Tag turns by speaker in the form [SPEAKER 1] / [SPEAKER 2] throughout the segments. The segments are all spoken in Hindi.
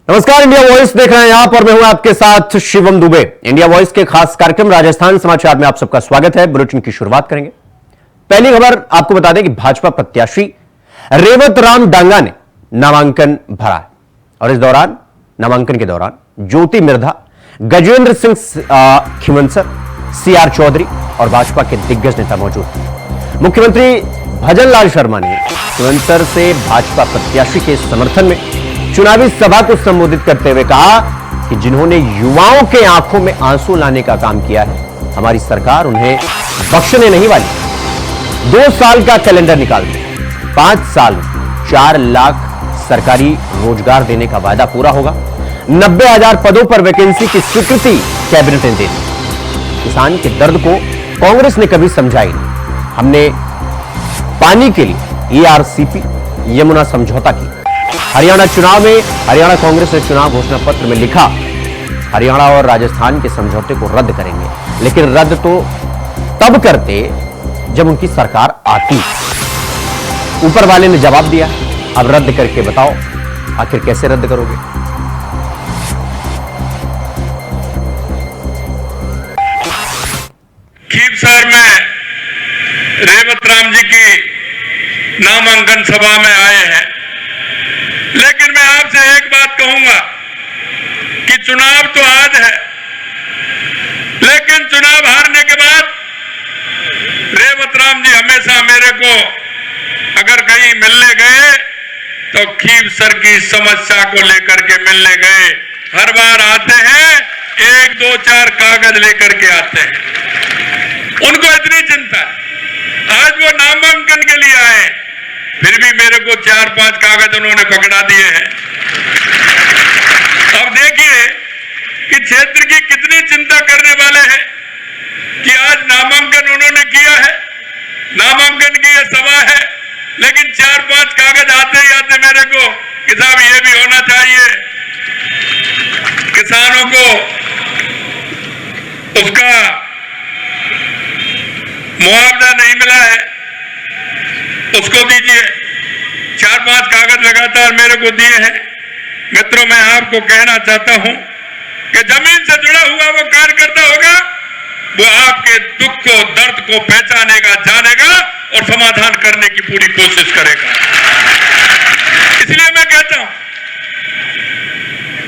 [SPEAKER 1] नमस्कार, इंडिया वॉइस देख रहे हैं आप और मैं हूं आपके साथ शिवम दुबे। इंडिया वॉइस के खास कार्यक्रम राजस्थान समाचार में आप सबका स्वागत है। बुलेटिन की शुरुआत करेंगे। पहली खबर आपको बता दें कि भाजपा प्रत्याशी रेवत राम डांगा ने नामांकन भरा है और इस दौरान नामांकन के दौरान ज्योति मिर्धा, गजेंद्र सिंह खिवंसर, सीआर चौधरी और भाजपा के दिग्गज नेता मौजूद हैं। मुख्यमंत्री भजनलाल शर्मा ने खिवंसर से भाजपा प्रत्याशी के समर्थन में चुनावी सभा को संबोधित करते हुए कहा कि जिन्होंने युवाओं के आंखों में आंसू लाने का काम किया है, हमारी सरकार उन्हें बख्शने नहीं वाली। 2 साल का कैलेंडर निकाल दे, 5 साल 4 लाख सरकारी रोजगार देने का वादा पूरा होगा। 90,000 पदों पर वैकेंसी की स्वीकृति कैबिनेट ने दे दी। किसान के दर्द को कांग्रेस ने कभी समझा ही नहीं। हमने पानी के लिए ERCP यमुना समझौता की। हरियाणा चुनाव में हरियाणा कांग्रेस ने चुनाव घोषणा पत्र में लिखा, हरियाणा और राजस्थान के समझौते को रद्द करेंगे, लेकिन रद्द तो तब करते जब उनकी सरकार आती। ऊपर वाले ने जवाब दिया, अब रद्द करके बताओ आखिर कैसे रद्द करोगे।
[SPEAKER 2] खीवसर में रेवत राम जी की नामांकन सभा में आए हैं, लेकिन मैं आपसे एक बात कहूंगा कि चुनाव तो आज है, लेकिन चुनाव हारने के बाद रेवत राम जी हमेशा मेरे को अगर कहीं मिलने गए तो खीवसर की समस्या को लेकर के मिलने गए। हर बार आते हैं 1, 2, 4 कागज लेकर के आते हैं। उनको इतनी चिंता है। आज वो नामांकन के लिए आए, फिर भी मेरे को 4-5 कागज उन्होंने पकड़ा दिए हैं। अब देखिए कि क्षेत्र की कितनी चिंता करने वाले हैं कि आज नामांकन उन्होंने किया है, नामांकन की यह सभा है, लेकिन 4-5 कागज आते ही आते मेरे को कि साहब ये भी होना चाहिए, किसानों को उसका मुआवजा नहीं मिला है, उसको दीजिए। 4-5 कागज लगातार मेरे को दिए हैं। मित्रों, मैं आपको कहना चाहता हूं कि जमीन से जुड़ा हुआ वो कार्यकर्ता होगा, वो आपके दुख को, दर्द को पहचानेगा, जानेगा और समाधान करने की पूरी कोशिश करेगा। इसलिए मैं कहता हूं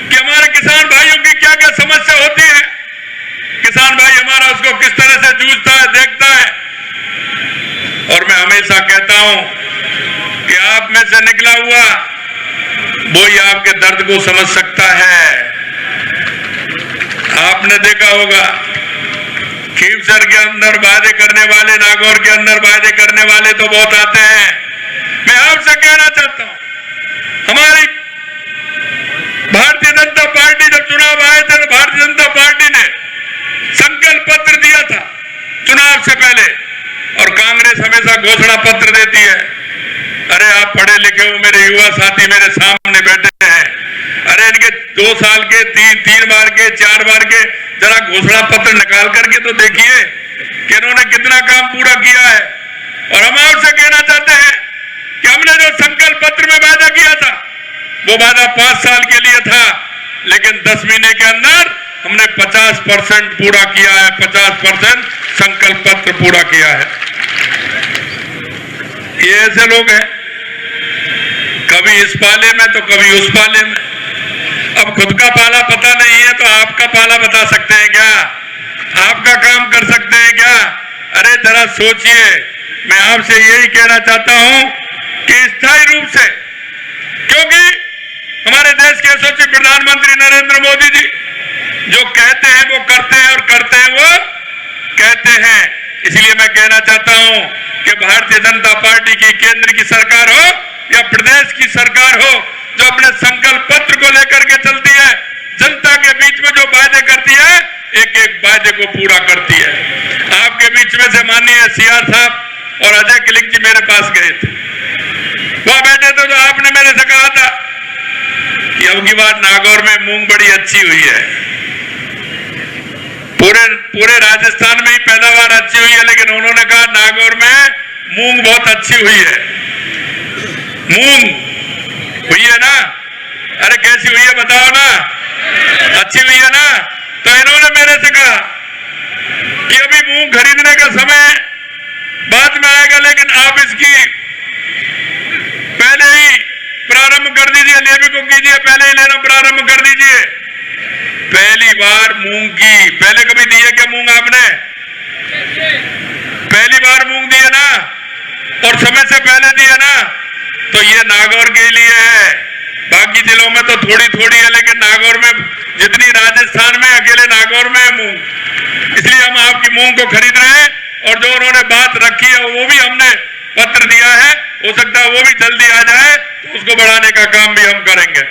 [SPEAKER 2] कि हमारे किसान भाइयों की क्या क्या समस्या होती है, किसान भाई हमारा उसको किस तरह से जूझता है, देखता है। और मैं हमेशा कहता हूं कि आप में से निकला हुआ वो ही आपके दर्द को समझ सकता है। आपने देखा होगा खीवसर के अंदर वादे करने वाले, नागौर के अंदर वादे करने वाले तो बहुत आते हैं। मैं आपसे कहना चाहता हूं, हमारी भारतीय जनता पार्टी जब चुनाव आए थे तो भारतीय जनता पार्टी ने संकल्प पत्र दिया था चुनाव से पहले, और कांग्रेस हमेशा घोषणा पत्र देती है। अरे आप पढ़े लिखे हो, मेरे युवा साथी मेरे सामने बैठे हैं, अरे इनके 2 साल के 3 बार के 4 बार के जरा घोषणा पत्र निकाल करके तो देखिए कि इन्होंने कितना काम पूरा किया है। और हम आपसे कहना चाहते हैं कि हमने जो संकल्प पत्र में वादा किया था वो वादा 5 साल के लिए था, लेकिन 10 महीने के अंदर हमने 50% पूरा किया है। 50% संकल्प पत्र पूरा किया है। ये ऐसे लोग हैं, कभी इस पाले में तो कभी उस पाले में। अब खुद का पाला पता नहीं है तो आपका पाला बता सकते हैं क्या? आपका काम कर सकते हैं क्या? अरे जरा सोचिए। मैं आपसे यही कहना चाहता हूं कि स्थायी रूप से, क्योंकि हमारे देश के यशस्वी प्रधानमंत्री नरेंद्र मोदी जी जो कहते हैं वो करते हैं और करते हैं वो कहते हैं। इसलिए मैं कहना चाहता हूं कि भारतीय जनता पार्टी की केंद्र की सरकार हो या प्रदेश की सरकार हो, जो अपने संकल्प पत्र को लेकर के चलती है, जनता के बीच में जो वादे करती है, एक एक वादे को पूरा करती है। आपके बीच में से माननीय सीआर साहब और अजय किलिक जी मेरे पास गए थे, वहां बैठे थे तो आपने मेरे से कहा था कि अब की बार नागौर में मूंग बड़ी अच्छी हुई है। पूरे राजस्थान में ही पैदावार अच्छी हुई है, लेकिन उन्होंने कहा नागौर में मूंग बहुत अच्छी हुई है। मूंग हुई है ना, अरे कैसी हुई है बताओ ना, अच्छी हुई है ना। तो इन्होंने मेरे से कहा कि अभी मूंग खरीदने का समय बाद में आएगा, लेकिन आप इसकी पहले ही प्रारंभ कर दीजिए, लेवी को कीजिए, पहले ही लेना प्रारंभ कर दीजिए। पहली बार मूंग की, पहले कभी दिए क्या मूंग आपने? पहली बार मूंग दिए ना, और समय से पहले दिए ना। तो ये नागौर के लिए है, बाकी जिलों में तो थोड़ी थोड़ी है, लेकिन नागौर में जितनी राजस्थान में, अकेले नागौर में है मूंग। इसलिए हम आपकी मूंग को खरीद रहे हैं, और जो उन्होंने बात रखी है वो भी हमने पत्र दिया है, हो सकता है वो भी जल्दी आ जाए, तो उसको बढ़ाने का काम भी हम करेंगे।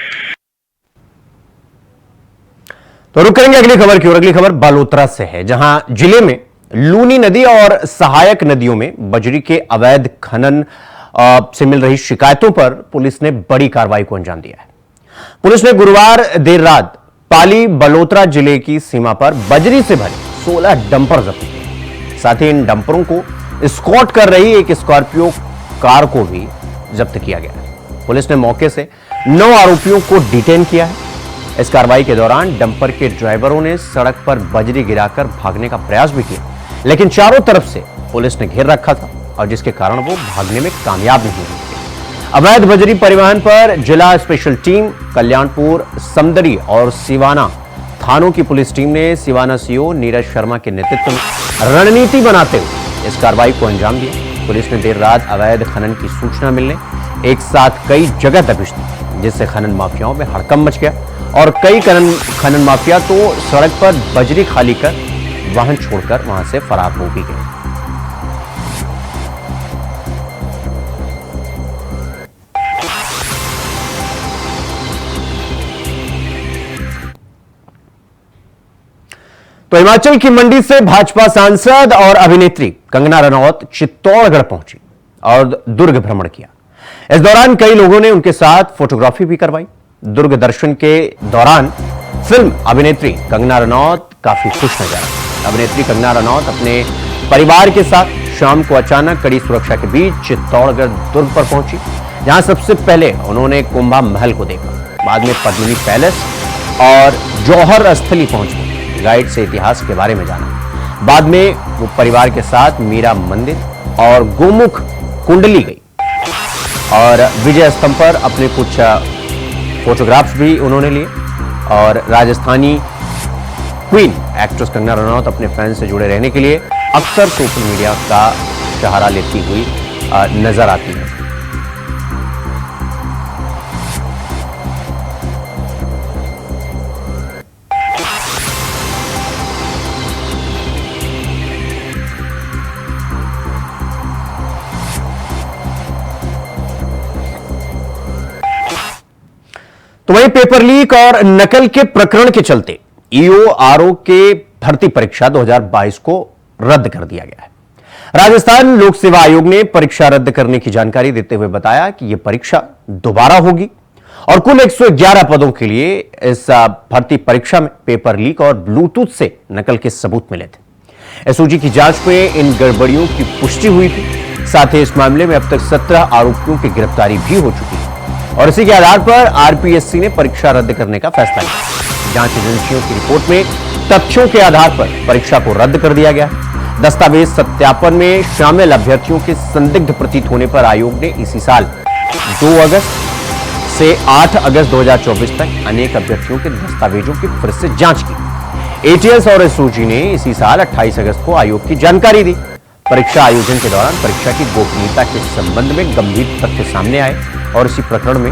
[SPEAKER 1] तो रुक करेंगे अगली खबर की ओर। अगली खबर बालोतरा से है, जहां जिले में लूनी नदी और सहायक नदियों में बजरी के अवैध खनन से मिल रही शिकायतों पर पुलिस ने बड़ी कार्रवाई को अंजाम दिया है। पुलिस ने गुरुवार देर रात पाली बलोतरा जिले की सीमा पर बजरी से भरे 16 डंपर जब्त किए। साथ ही इन डंपरों को स्कॉट कर रही एक स्कॉर्पियो कार को भी जब्त किया गया है। पुलिस ने मौके से 9 आरोपियों को डिटेन किया है। इस कार्रवाई के दौरान डंपर के ड्राइवरों ने सड़क पर बजरी गिराकर भागने का प्रयास भी किया, लेकिन चारों तरफ से पुलिस ने घेर रखा था, और जिसके कारण वो भागने में कामयाब नहीं हुए। अवैध बजरी परिवहन पर जिला स्पेशल टीम, कल्याणपुर, समदरी और सिवाना थानों की पुलिस टीम ने सिवाना सीओ नीरज शर्मा के नेतृत्व में रणनीति बनाते हुए इस कार्रवाई को अंजाम दिया। पुलिस ने देर रात अवैध खनन की सूचना मिलने एक साथ कई जगह दबिश दी, जिससे खनन माफियाओं में हड़कंप मच गया, और कई खनन माफिया तो सड़क पर बजरी खाली कर वाहन छोड़कर वहां से फरार हो भी गए। तो हिमाचल की मंडी से भाजपा सांसद और अभिनेत्री कंगना रनौत चित्तौड़गढ़ पहुंची और दुर्ग भ्रमण किया। इस दौरान कई लोगों ने उनके साथ फोटोग्राफी भी करवाई। दुर्ग दर्शन के दौरान फिल्म अभिनेत्री कंगना रनौत काफी खुश नजर आई। अभिनेत्री कंगना रनौत अपने परिवार के साथ शाम को अचानक कड़ी सुरक्षा के बीच चित्तौड़गढ़ दुर्ग पर पहुंची, जहां सबसे पहले उन्होंने कुंभा महल को देखा। बाद में पद्मिनी पैलेस और जौहर स्थली पहुंचकर गाइड से इतिहास के बारे में जाना। बाद में वो परिवार के साथ मीरा मंदिर और गोमुख कुंडली गई, और विजय स्तंभ पर अपने कुछ फोटोग्राफ्स भी उन्होंने लिए। और राजस्थानी क्वीन एक्ट्रेस कंगना रनौत अपने फैंस से जुड़े रहने के लिए अक्सर सोशल मीडिया का सहारा लेती हुई नजर आती है। तो वहीं पेपर लीक और नकल के प्रकरण के चलते ईओ आरओ के भर्ती परीक्षा 2022 को रद्द कर दिया गया है। राजस्थान लोक सेवा आयोग ने परीक्षा रद्द करने की जानकारी देते हुए बताया कि यह परीक्षा दोबारा होगी, और कुल 111 पदों के लिए इस भर्ती परीक्षा में पेपर लीक और ब्लूटूथ से नकल के सबूत मिले थे। एसओजी की जांच में इन गड़बड़ियों की पुष्टि हुई थी। साथ ही इस मामले में अब तक 17 आरोपियों की गिरफ्तारी भी हो चुकी है, और इसी के आधार पर आरपीएससी ने परीक्षा रद्द करने का फैसला लिया। जांच एजेंसियों की रिपोर्ट में तथ्यों के आधार पर परीक्षा को रद्द कर दिया गया। दस्तावेज सत्यापन में शामिल अभ्यर्थियों के संदिग्ध प्रतीत होने पर आयोग ने इसी साल 2 अगस्त से 8 अगस्त 2024 तक अनेक अभ्यर्थियों के दस्तावेजों की फिर से जांच की। एटीएस और एसओजी ने इसी साल 28 अगस्त को आयोग की जानकारी दी। परीक्षा आयोजन के दौरान परीक्षा की गोपनीयता के संबंध में गंभीर तथ्य सामने आए, और इसी प्रकरण में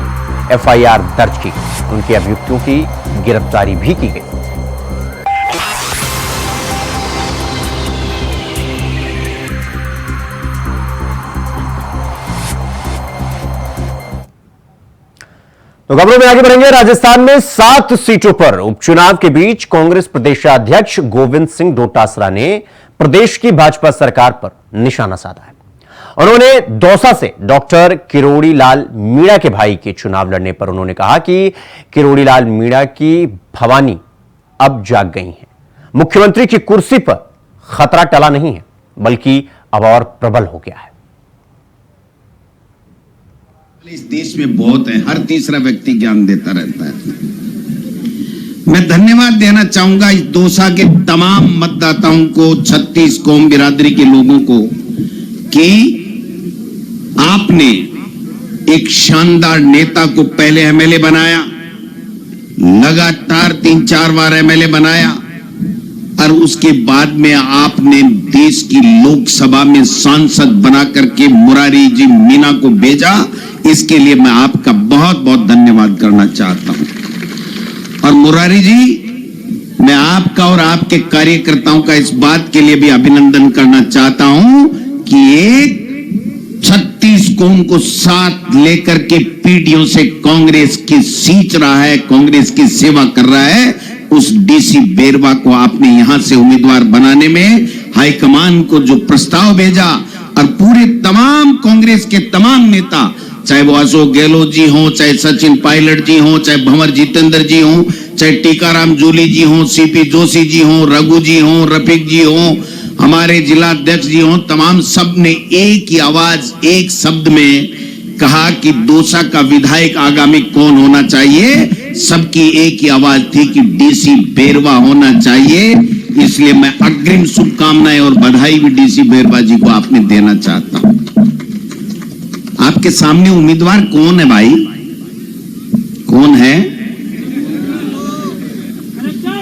[SPEAKER 1] एफआईआर दर्ज की गई। उनके अभियुक्तों की गिरफ्तारी भी की गई। तो खबरों में आगे बढ़ेंगे। राजस्थान में 7 सीटों पर उपचुनाव के बीच कांग्रेस प्रदेशाध्यक्ष गोविंद सिंह डोटासरा ने प्रदेश की भाजपा सरकार पर निशाना साधा है। उन्होंने दौसा से डॉक्टर किरोड़ी लाल मीणा के भाई के चुनाव लड़ने पर उन्होंने कहा कि किरोड़ी लाल मीणा की भवानी अब जाग गई हैं। मुख्यमंत्री की कुर्सी पर खतरा टला नहीं है, बल्कि अब और प्रबल हो गया है।
[SPEAKER 3] इस देश में बहुत है, हर तीसरा व्यक्ति ज्ञान देता रहता है। मैं धन्यवाद देना चाहूंगा इस दौसा के तमाम मतदाताओं को, 36 कौम बिरादरी के लोगों को, कि आपने एक शानदार नेता को पहले एमएलए बनाया, लगातार 3-4 बार एमएलए बनाया, और उसके बाद में आपने देश की लोकसभा में सांसद बना करके मुरारी जी मीणा को भेजा। इसके लिए मैं आपका बहुत बहुत धन्यवाद करना चाहता हूं। और मुरारी जी, मैं आपका और आपके कार्यकर्ताओं का इस बात के लिए भी अभिनंदन करना चाहता हूं कि एक 36 कौम को साथ लेकर के पीढ़ियों से कांग्रेस की सींच रहा है, कांग्रेस की सेवा कर रहा है, उस डीसी बेरवा को आपने यहां से उम्मीदवार बनाने में हाईकमान को जो प्रस्ताव भेजा, और पूरे तमाम कांग्रेस के तमाम नेता, चाहे वो अशोक गहलोत जी हो, चाहे सचिन पायलट जी हो, चाहे भंवर जितेंद्र जी हो, चाहे टीकाराम जूली जी हो, सीपी जोशी जी हो, रघु जी हो, रफीक जी हो, हमारे जिला अध्यक्ष जी हो, तमाम सब ने एक ही आवाज, एक शब्द में कहा कि दौसा का विधायक आगामी कौन होना चाहिए। सबकी एक ही आवाज थी कि डीसी बेरवा होना चाहिए। इसलिए मैं अग्रिम शुभकामनाएं और बधाई भी डीसी बेरवा जी को आपने देना चाहता हूं। आपके सामने उम्मीदवार कौन है भाई? कौन है?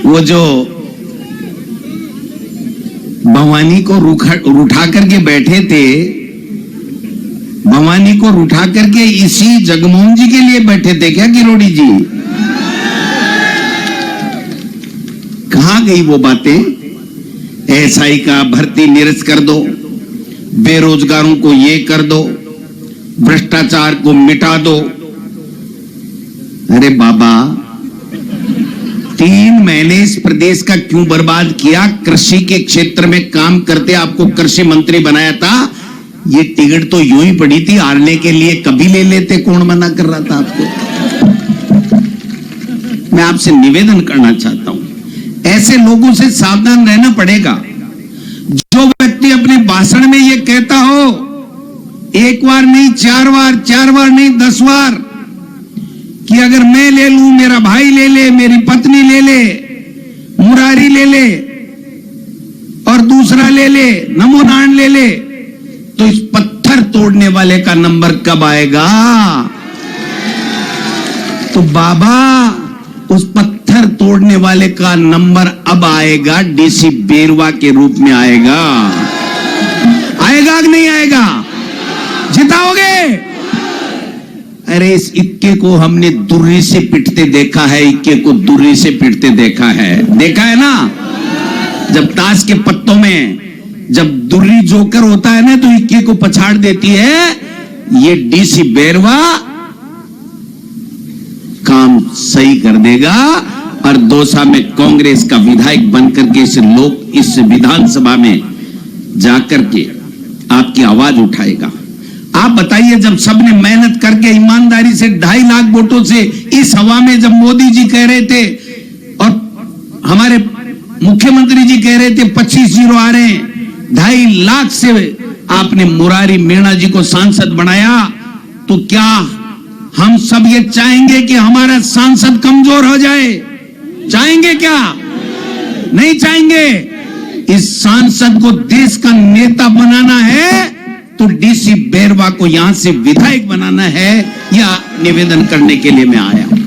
[SPEAKER 3] वो जो भवानी को रुठा करके बैठे थे, भवानी को रुठा करके इसी जगमोहन जी के लिए बैठे थे क्या किरोड़ी जी? कहां गई वो बातें? एसआई का भर्ती निरस्त कर दो, बेरोजगारों को ये कर दो, भ्रष्टाचार को मिटा दो। अरे बाबा, 3 महीने इस प्रदेश का क्यों बर्बाद किया? कृषि के क्षेत्र में काम करते आपको कृषि मंत्री बनाया था। ये टिकट तो यूं ही पड़ी थी, हारने के लिए कभी ले लेते, कौन मना कर रहा था आपको? मैं आपसे निवेदन करना चाहता हूं, ऐसे लोगों से सावधान रहना पड़ेगा। जो व्यक्ति अपने भाषण में ये कहता हो, एक बार नहीं 4 बार, 4 बार नहीं 10 बार, कि अगर मैं ले लूं, मेरा भाई ले ले, मेरी पत्नी ले ले, मुरारी ले ले, और दूसरा ले ले, नमो नारायण ले ले, तो इस पत्थर तोड़ने वाले का नंबर कब आएगा? तो बाबा, उस पत्थर तोड़ने वाले का नंबर अब आएगा, डीसी बेरवा के रूप में आएगा। आएगा कि नहीं आएगा? जिताओगे? अरे इस इक्के को हमने दुर्री से पिटते देखा है, इक्के को दुर्री से पिटते देखा है ना? जब ताश के पत्तों में जब दुर्री जोकर होता है ना, तो इक्के को पछाड़ देती है। ये डीसी बेरवा काम सही कर देगा, और दौसा में कांग्रेस का विधायक बनकर के इस विधानसभा में जाकर के आपकी आवाज उठाएगा। आप बताइए, जब सबने मेहनत करके ईमानदारी से 2.5 लाख वोटों से इस हवा में जब मोदी जी कह रहे थे और हमारे मुख्यमंत्री जी कह रहे थे 25-0 आ रहे हैं, 2.5 लाख से आपने मुरारी मीणा जी को सांसद बनाया, तो क्या हम सब ये चाहेंगे कि हमारा सांसद कमजोर हो जाए? चाहेंगे क्या? नहीं चाहेंगे। इस सांसद को देश का नेता बनाना है, तो डीसी बेरवा को यहां से विधायक बनाना है, या निवेदन करने के लिए मैं आया हूं।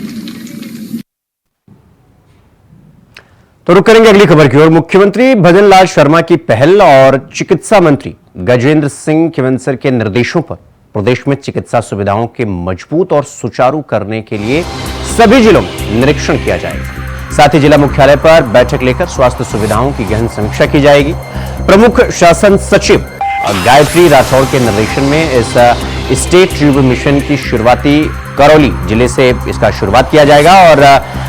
[SPEAKER 1] तो रुक करेंगे अगली खबर की ओर। मुख्यमंत्री भजन लाल शर्मा की पहल और चिकित्सा मंत्री गजेंद्र सिंह खिवंसर के निर्देशों पर प्रदेश में चिकित्सा सुविधाओं के मजबूत और सुचारू करने के लिए सभी जिलों में निरीक्षण किया जाएगा। साथ ही जिला मुख्यालय पर बैठक लेकर स्वास्थ्य सुविधाओं की गहन समीक्षा की जाएगी। प्रमुख शासन सचिव गायत्री राठौड़ के निर्देशन में इस स्टेट ट्यूब मिशन की शुरुआती करौली जिले से इसका शुरुआत किया जाएगा, और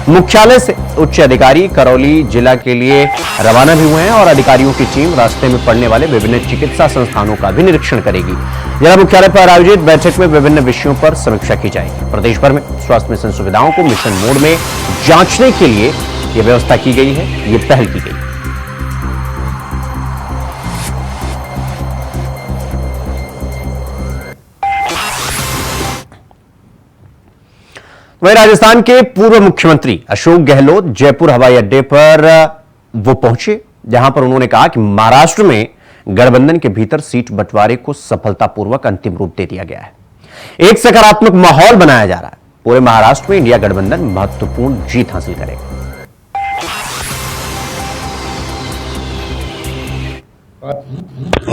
[SPEAKER 1] मुख्यालय से उच्च अधिकारी करौली जिला के लिए रवाना भी हुए हैं, और अधिकारियों की टीम रास्ते में पड़ने वाले विभिन्न चिकित्सा संस्थानों का भी निरीक्षण करेगी। जिला मुख्यालय पर आयोजित बैठक में विभिन्न विषयों पर समीक्षा की जाएगी। प्रदेश भर में स्वास्थ्य मिशन सुविधाओं को मिशन मोड में जांचने के लिए यह व्यवस्था की गई है, यह पहल की गई। वहीं राजस्थान के पूर्व मुख्यमंत्री अशोक गहलोत जयपुर हवाई अड्डे पर वो पहुंचे, जहां पर उन्होंने कहा कि महाराष्ट्र में गठबंधन के भीतर सीट बंटवारे को सफलतापूर्वक अंतिम रूप दे दिया गया है। एक सकारात्मक माहौल बनाया जा रहा है। पूरे महाराष्ट्र में इंडिया गठबंधन महत्वपूर्ण जीत हासिल करेगा।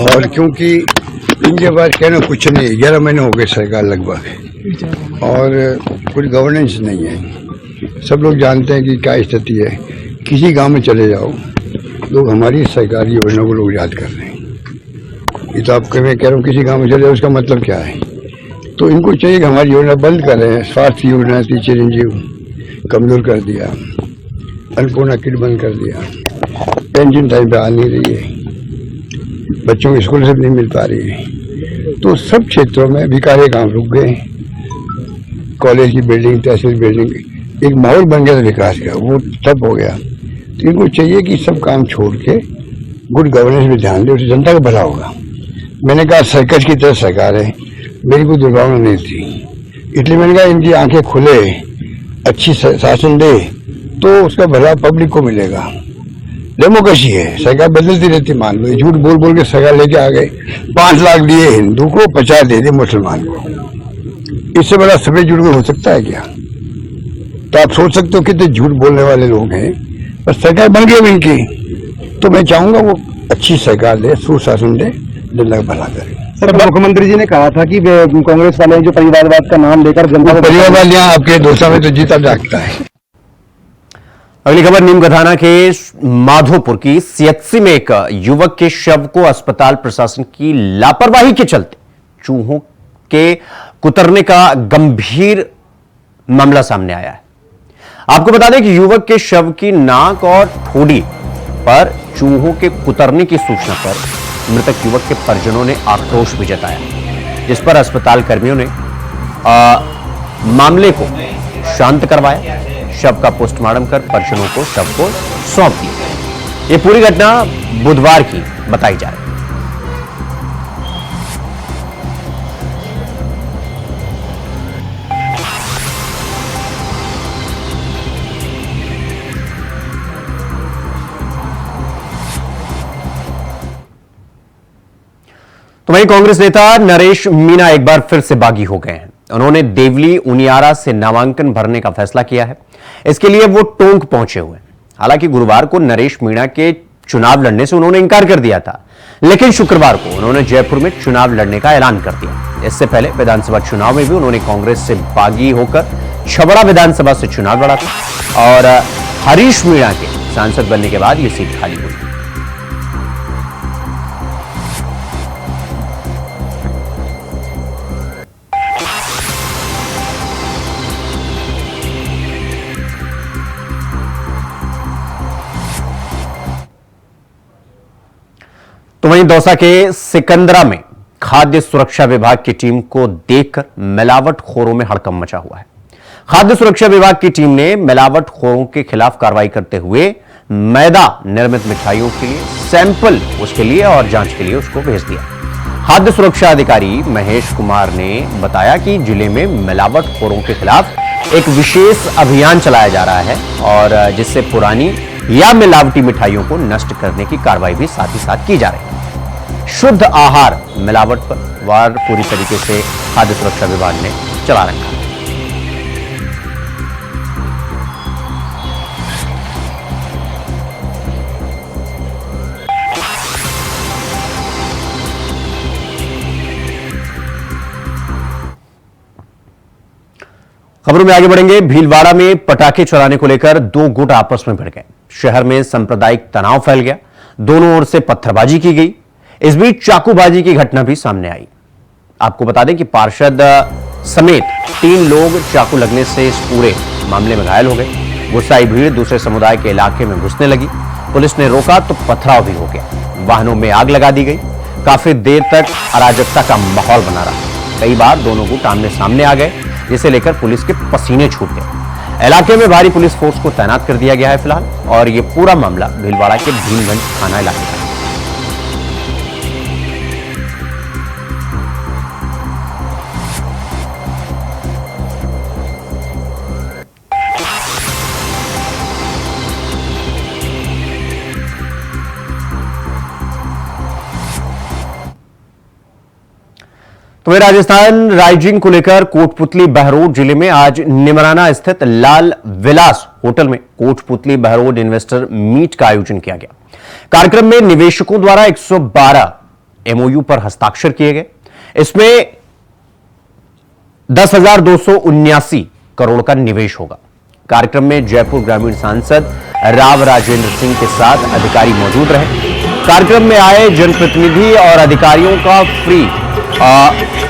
[SPEAKER 4] और क्योंकि इनके पास कहना कुछ नहीं, 11 महीने हो गए सरकार लगभग, और कुछ गवर्नेंस नहीं है। सब लोग जानते हैं कि क्या स्थिति है। किसी गांव में चले जाओ, लोग हमारी सरकारी योजना को लोग याद कर रहे हैं। ये तो आपको मैं कह रहा हूँ, किसी गांव में चले जाओ, उसका मतलब क्या है? तो इनको चाहिए कि हमारी योजना बंद कर रहे हैं। स्वास्थ्य योजना थी, चिरंजीव कमजोर कर दिया, अन्नपूर्णा किट बंद कर दिया, पेंशन टाइम पे आ नहीं रही है, बच्चों को स्कॉलरशिप नहीं मिल पा रही है। तो सब क्षेत्रों में विकास काम रुक गए। कॉलेज की बिल्डिंग, तहसील बिल्डिंग, एक माहौल बन गया था विकास का, वो ठप हो गया। तो इनको चाहिए कि सब काम छोड़ के गुड गवर्नेंस में ध्यान दे, उससे जनता का भला होगा। मैंने कहा सर्कस की तरह सरकार है, मेरी कोई दुर्भावना नहीं थी, इसलिए मैंने कहा इनकी आंखें खुले, अच्छी शासन दे तो उसका भला पब्लिक को मिलेगा। डेमोक्रेसी है, सरकार बदलती रहती। मान लो झूठ बोल बोल के सरकार लेके आ गए, 5 लाख दिए हिंदू को, 50 दे दिए मुसलमान को। इससे बड़ा सफेद झूठ हो सकता है क्या? तो आप सोच सकते हो कितने झूठ बोलने वाले लोग हैं, पर सरकार बन गई इनकी। तो मैं चाहूंगा वो अच्छी सरकार दे, सुशासन दे, जनता का भला करे।
[SPEAKER 5] सर, मुख्यमंत्री जी ने कहा था कि कांग्रेस वाले जो परिवारवाद का नाम लेकर जनता को
[SPEAKER 4] परिवारवाद यहाँ आपके दोस्तों में तो जीता जागता है।
[SPEAKER 1] अगली खबर नीमगढ़ाना के माधोपुर की सीएचसी में एक युवक के शव को अस्पताल प्रशासन की लापरवाही के चलते चूहों के कुतरने का गंभीर मामला सामने आया है। आपको बता दें कि युवक के शव की नाक और ठोड़ी पर चूहों के कुतरने की सूचना पर मृतक युवक के परिजनों ने आक्रोश भी जताया, जिस पर अस्पताल कर्मियों ने मामले को शांत करवाया। शव का पोस्टमार्टम कर परिजनों को शव को सौंप दिया। यह पूरी घटना बुधवार की बताई जा रही है। तो वहीं कांग्रेस नेता नरेश मीणा एक बार फिर से बागी हो गए हैं। उन्होंने देवली उनियारा से नामांकन भरने का फैसला किया है। इसके लिए वो टोंक पहुंचे हुए हैं। हालांकि गुरुवार को नरेश मीणा के चुनाव लड़ने से उन्होंने इंकार कर दिया था, लेकिन शुक्रवार को उन्होंने जयपुर में चुनाव लड़ने का ऐलान कर दिया। इससे पहले विधानसभा चुनाव में भी उन्होंने कांग्रेस से बागी होकर छबड़ा विधानसभा से चुनाव लड़ा था और हरीश मीणा के सांसद बनने के बाद यह सीट खाली हुई। तो वहीं दौसा के सिकंदरा में खाद्य सुरक्षा विभाग की टीम को देखकर मिलावटखोरों में हड़कंप मचा हुआ है। खाद्य सुरक्षा विभाग की टीम ने मिलावटखोरों के खिलाफ कार्रवाई करते हुए मैदा निर्मित मिठाइयों के लिए सैंपल उसके लिए और जांच के लिए उसको भेज दिया। खाद्य सुरक्षा अधिकारी महेश कुमार ने बताया कि जिले में मिलावटखोरों के खिलाफ एक विशेष अभियान चलाया जा रहा है और जिससे पुरानी या मिलावटी मिठाइयों को नष्ट करने की कार्रवाई भी साथ ही साथ की जा रही है। शुद्ध आहार मिलावट पर वार पूरी तरीके से खाद्य सुरक्षा विभाग ने चला रखा है। खबरों में आगे बढ़ेंगे। भीलवाड़ा में पटाखे चलाने को लेकर 2 गुट आपस में भिड़ गए। शहर में सांप्रदायिक तनाव फैल गया, दोनों ओर से पत्थरबाजी की गई। इस बीच चाकूबाजी की घटना भी सामने आई। आपको बता दें कि पार्षद समेत 3 लोग चाकू लगने से इस पूरे मामले में घायल हो गए। गुस्साई भीड़ दूसरे समुदाय के इलाके में घुसने लगी। पुलिस ने रोका तो पथराव भी हो गया। वाहनों में आग लगा दी गई। काफी देर तक अराजकता का माहौल बना रहा। कई बार दोनों गुट आमने सामने आ गए, जिसे लेकर पुलिस के पसीने छूट गए। इलाके में भारी पुलिस फोर्स को तैनात कर दिया गया है फिलहाल, और यह पूरा मामला भीलवाड़ा के भीमगंज थाना इलाके का है। तो राजस्थान राइजिंग को लेकर कोटपुतली बहरोड जिले में आज निमराना स्थित लाल विलास होटल में कोटपुतली बहरोड इन्वेस्टर मीट का आयोजन किया गया। कार्यक्रम में निवेशकों द्वारा 112 एमओयू पर हस्ताक्षर किए गए। इसमें 10,279 करोड़ का निवेश होगा। कार्यक्रम में जयपुर ग्रामीण सांसद राव राजेंद्र सिंह के साथ अधिकारी मौजूद रहे। कार्यक्रम में आए जनप्रतिनिधि और अधिकारियों का फ्री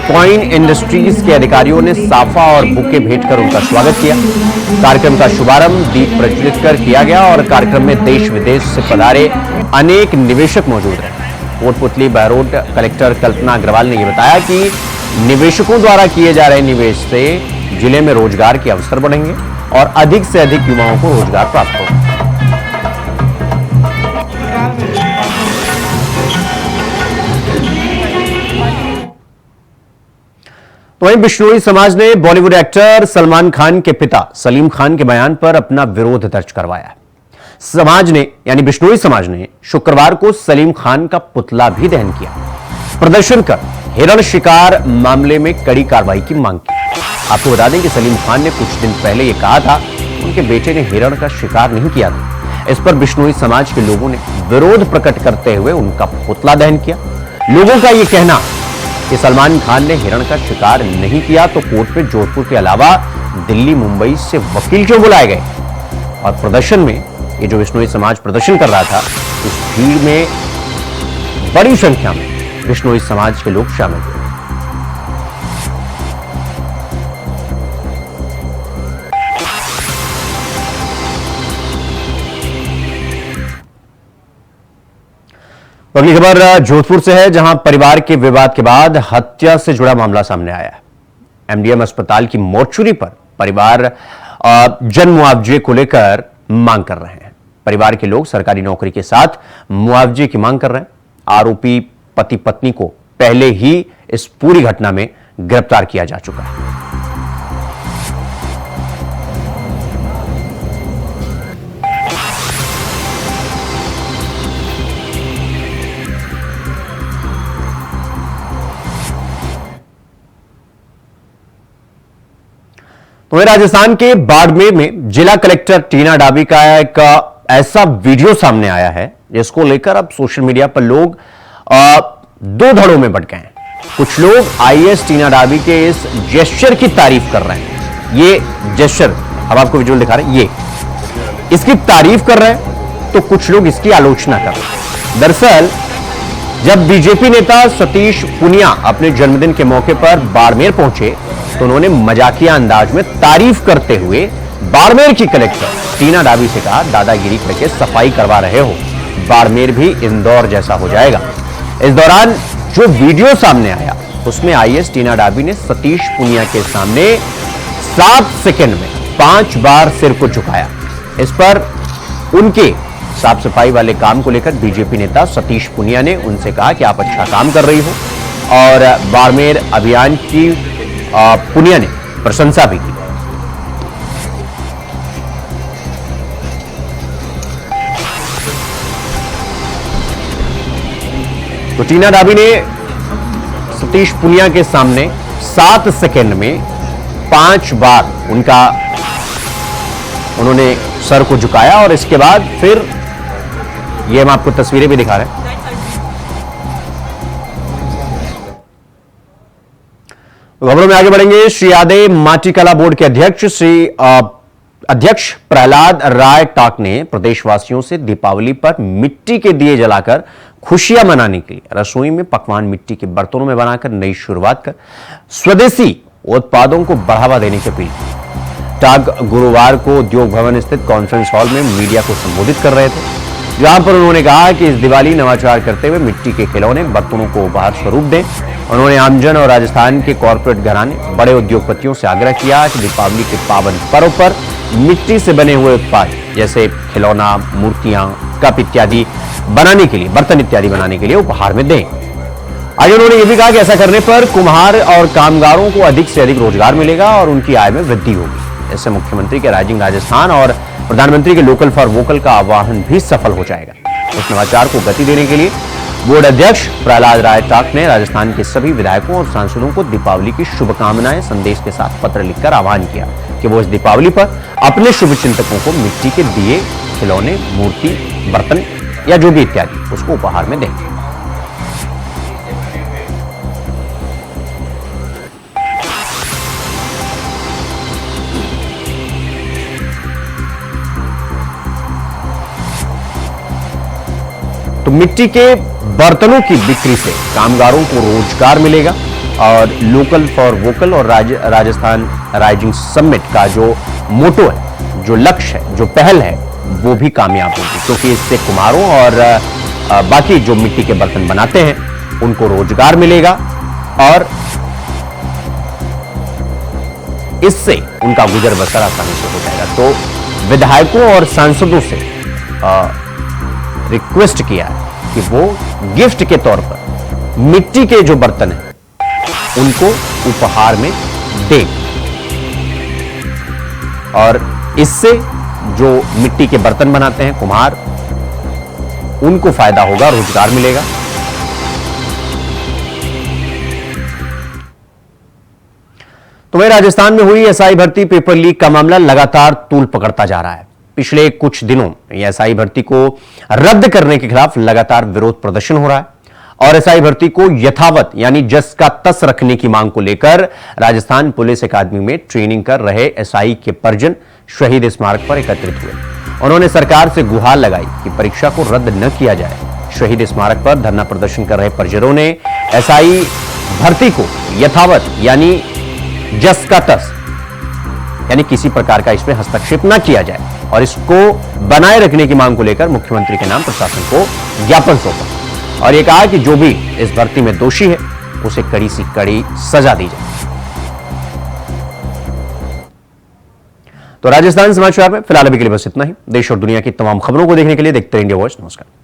[SPEAKER 1] कॉइन इंडस्ट्रीज के अधिकारियों ने साफा और बुके भेंट कर उनका स्वागत किया। कार्यक्रम का शुभारंभ दीप प्रज्वलित कर किया गया और कार्यक्रम में देश विदेश से पधारे अनेक निवेशक मौजूद रहे। कोटपुतली बहरोड कलेक्टर कल्पना अग्रवाल ने यह बताया कि निवेशकों द्वारा किए जा रहे निवेश से जिले में रोजगार के अवसर बढ़ेंगे और अधिक से अधिक युवाओं को रोजगार प्राप्त होगा। तो वहीं बिश्नोई समाज ने बॉलीवुड एक्टर सलमान खान के पिता सलीम खान के बयान पर अपना विरोध दर्ज करवाया है। समाज ने यानी बिश्नोई समाज ने शुक्रवार को सलीम खान का पुतला भी दहन किया। प्रदर्शन कर हिरण शिकार मामले में कड़ी कार्रवाई की मांग की। आपको बता दें कि सलीम खान ने कुछ दिन पहले यह कहा था उनके बेटे ने हिरण का शिकार नहीं किया था। इस पर बिश्नोई समाज के लोगों ने विरोध प्रकट करते हुए उनका पुतला दहन किया। लोगों का यह कहना कि सलमान खान ने हिरण का शिकार नहीं किया तो कोर्ट में जोधपुर के अलावा दिल्ली मुंबई से वकील क्यों बुलाए गए। और प्रदर्शन में ये जो बिश्नोई समाज प्रदर्शन कर रहा था उस भीड़ में बड़ी संख्या में बिश्नोई समाज के लोग शामिल हुए। अगली खबर जोधपुर से है, जहां परिवार के विवाद के बाद हत्या से जुड़ा मामला सामने आया है। एमडीएम अस्पताल की मोर्चरी पर परिवार जन मुआवजे को लेकर मांग कर रहे हैं। परिवार के लोग सरकारी नौकरी के साथ मुआवजे की मांग कर रहे हैं। आरोपी पति पत्नी को पहले ही इस पूरी घटना में गिरफ्तार किया जा चुका है। तो राजस्थान के बाड़मेर में जिला कलेक्टर टीना डाबी का एक ऐसा वीडियो सामने आया है जिसको लेकर अब सोशल मीडिया पर लोग दो धड़ों में बंट गए हैं। कुछ लोग आईएएस टीना डाबी के इस जेस्चर की तारीफ कर रहे हैं। ये जेस्चर अब आपको विजुअल दिखा रहे हैं, ये इसकी तारीफ कर रहे हैं तो कुछ लोग इसकी आलोचना कर रहे हैं। दरअसल जब बीजेपी नेता सतीश पुनिया अपने जन्मदिन के मौके पर बाड़मेर पहुंचे तो उन्होंने मजाकिया अंदाज में तारीफ करते हुए बाड़मेर की कलेक्टर टीना डाबी से कहा, दादागिरी करके सफाई करवा रहे हो, बाड़मेर भी इंदौर जैसा हो जाएगा। इस दौरान जो वीडियो सामने आया उसमें आईएएस टीना डाबी ने सतीश पुनिया के सामने 7 सेकंड में 5 बार सिर को झुकाया। इस पर उनके साफ सफाई वाले काम को लेकर बीजेपी नेता सतीश पुनिया ने उनसे कहा कि आप अच्छा काम कर रही हो और बाड़मेर अभियान की पुनिया ने प्रशंसा भी की। तो टीना डाबी ने सतीश पुनिया के सामने 7 सेकंड में 5 बार उन्होंने सर को झुकाया और इसके बाद फिर ये हम आपको तस्वीरें भी दिखा रहे हैं। खबरों में आगे बढ़ेंगे। श्री आदे माटी कला बोर्ड के अध्यक्ष प्रहलाद राय टाक ने प्रदेशवासियों से दीपावली पर मिट्टी के दिए जलाकर खुशियां मनाने के लिए रसोई में पकवान मिट्टी के बर्तनों में बनाकर नई शुरुआत कर स्वदेशी उत्पादों को बढ़ावा देने की अपील की। टाक गुरुवार को उद्योग भवन स्थित कॉन्फ्रेंस हॉल में मीडिया को संबोधित कर रहे थे, जहां पर उन्होंने कहा कि इस दिवाली नवाचार करते हुए मिट्टी के खिलौने बर्तनों को उपहार स्वरूप दें। उन्होंने आमजन और राजस्थान के कॉर्पोरेट घराने, बड़े उद्योगपतियों से आग्रह किया कि दीपावली के पावन पर्व पर मिट्टी से बने हुए उत्पाद जैसे खिलौना, मूर्तियां, कप इत्यादि बनाने के लिए, बर्तन इत्यादि बनाने के लिए उपहार में दें। आज उन्होंने यह भी कहा कि ऐसा करने पर कुम्हार और कामगारों को अधिक से अधिक रोजगार मिलेगा और उनकी आय में वृद्धि होगी। इससे मुख्यमंत्री के राइजिंग राजस्थान और प्रधानमंत्री के लोकल फॉर वोकल का आह्वान भी सफल हो जाएगा। इस नवाचार को गति देने के लिए बोर्ड अध्यक्ष प्रहलाद राय टाक ने राजस्थान के सभी विधायकों और सांसदों को दीपावली की शुभकामनाएं संदेश के साथ पत्र लिखकर आह्वान किया कि वो इस दीपावली पर अपने शुभचिंतकों को मिट्टी के दिए, खिलौने, मूर्ति, बर्तन या जो भी इत्यादि उसको उपहार में दें। तो मिट्टी के बर्तनों की बिक्री से कामगारों को रोजगार मिलेगा और लोकल फॉर वोकल और राजस्थान राइजिंग समिट का जो मोटो है, जो लक्ष्य है, जो पहल है, वो भी कामयाब होगी, क्योंकि इससे कुम्हारों और बाकी जो मिट्टी के बर्तन बनाते हैं उनको रोजगार मिलेगा और इससे उनका गुजर बसर आसानी से हो जाएगा। तो विधायकों और सांसदों से रिक्वेस्ट किया है कि वो गिफ्ट के तौर पर मिट्टी के जो बर्तन हैं उनको उपहार में दें और इससे जो मिट्टी के बर्तन बनाते हैं कुम्हार, उनको फायदा होगा, रोजगार मिलेगा। तो वहीं राजस्थान में हुई एसआई भर्ती पेपर लीक का मामला लगातार तूल पकड़ता जा रहा है। पिछले कुछ दिनों एसआई भर्ती को रद्द करने के खिलाफ लगातार विरोध प्रदर्शन हो रहा है और एसआई भर्ती को यथावत यानी जस का तस रखने की मांग को लेकर राजस्थान पुलिस अकादमी में ट्रेनिंग कर रहे एसआई के परिजन शहीद स्मारक पर एकत्रित हुए। उन्होंने सरकार से गुहार लगाई कि परीक्षा को रद्द न किया जाए। शहीद स्मारक पर धरना प्रदर्शन कर रहे परिजनों ने एसआई भर्ती को यथावत यानी जस का तस यानी किसी प्रकार का इसमें हस्तक्षेप न किया जाए और इसको बनाए रखने की मांग को लेकर मुख्यमंत्री के नाम प्रशासन को ज्ञापन सौंपा और यह कहा कि जो भी इस भर्ती में दोषी है उसे कड़ी से कड़ी सजा दी जाए। तो राजस्थान समाचार में फिलहाल अभी के लिए बस इतना ही। देश और दुनिया की तमाम खबरों को देखने के लिए देखते रहिए इंडिया वॉइस। नमस्कार।